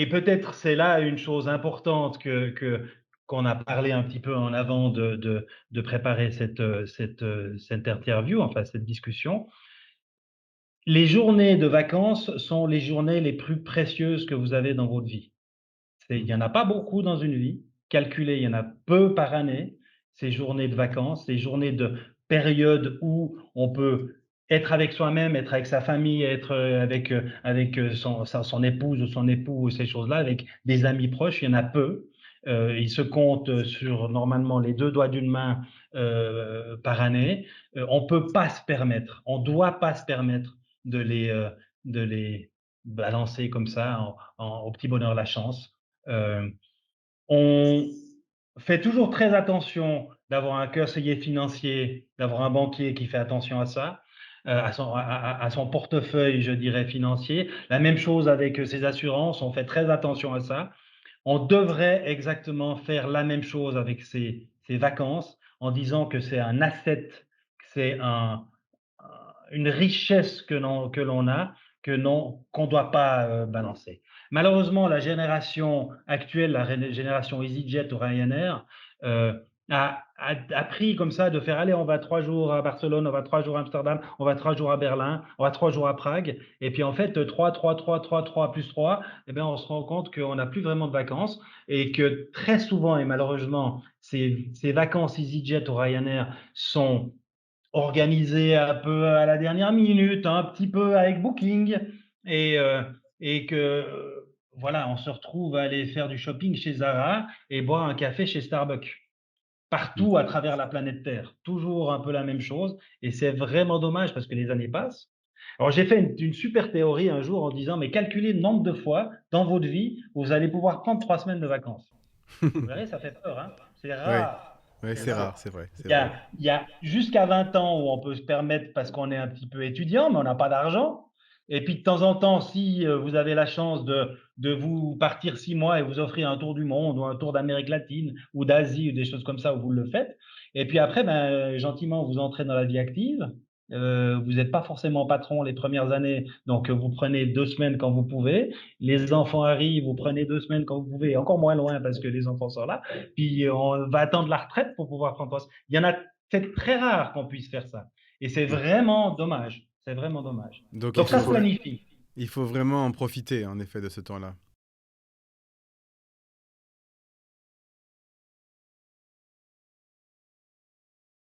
et peut-être c'est là une chose importante qu'on a parlé un petit peu en avant de préparer cette interview, enfin cette discussion. Les journées de vacances sont les journées les plus précieuses que vous avez dans votre vie. Il Mmh. y en a pas beaucoup dans une vie. Calculé, il y en a peu par année, ces journées de vacances, ces journées de période où on peut être avec soi-même, être avec sa famille, être, avec son épouse ou son époux ou ces choses-là, avec des amis proches, il y en a peu. Ils se comptent sur normalement les 2 doigts d'une main, par année. On peut pas se permettre, on doit pas se permettre de les balancer comme ça au petit bonheur la chance. Euh, on fait toujours très attention d'avoir un conseiller financier, d'avoir un banquier qui fait attention à ça, à son portefeuille, je dirais, financier. La même chose avec ses assurances, on fait très attention à ça. On devrait exactement faire la même chose avec ses vacances en disant que c'est un asset, que c'est une richesse que l'on a, qu'on ne doit pas balancer. Malheureusement, la génération actuelle, la génération EasyJet ou Ryanair, euh, a pris comme ça de faire allez, on va 3 jours à Barcelone, on va 3 jours à Amsterdam, on va 3 jours à Berlin, on va 3 jours à Prague, et puis en fait, 3, 3, 3, 3, 3 plus 3, eh bien, on se rend compte qu'on n'a plus vraiment de vacances et que très souvent, et malheureusement, ces vacances EasyJet ou Ryanair sont organisé un peu à la dernière minute, un petit peu avec Booking, et, euh, et que voilà, on se retrouve à aller faire du shopping chez Zara et boire un café chez Starbucks. Mmh. Partout à travers la planète Terre, toujours un peu la même chose, et c'est vraiment dommage parce que les années passent. Alors j'ai fait une super théorie un jour en disant, mais calculez le nombre de fois dans votre vie où vous allez pouvoir prendre 3 semaines de vacances. Vous verrez, ça fait peur, hein. C'est Ouais, rare. ouais, C'est c'est rare. rare, c'est vrai, c'est Il y vrai. a, il y a jusqu'à 20 ans où on peut se permettre parce qu'on est un petit peu étudiant, mais on n'a pas d'argent. Et puis de temps en temps, si vous avez la chance de vous partir 6 mois et vous offrir un tour du monde ou un tour d'Amérique latine ou d'Asie ou des choses comme ça, où vous le faites. Et puis après, ben, gentiment, vous entrez dans la vie active. Vous n'êtes pas forcément patron les premières années, donc vous prenez 2 semaines quand vous pouvez. Les enfants arrivent, vous prenez 2 semaines quand vous pouvez, encore moins loin parce que les enfants sont là. Puis on va attendre la retraite pour pouvoir prendre poste. Il y en a, c'est très rare qu'on puisse faire ça. Et c'est Mmh. vraiment dommage. C'est vraiment dommage. Donc Donc ça se planifie. il faut vraiment en profiter, en effet, de ce temps-là.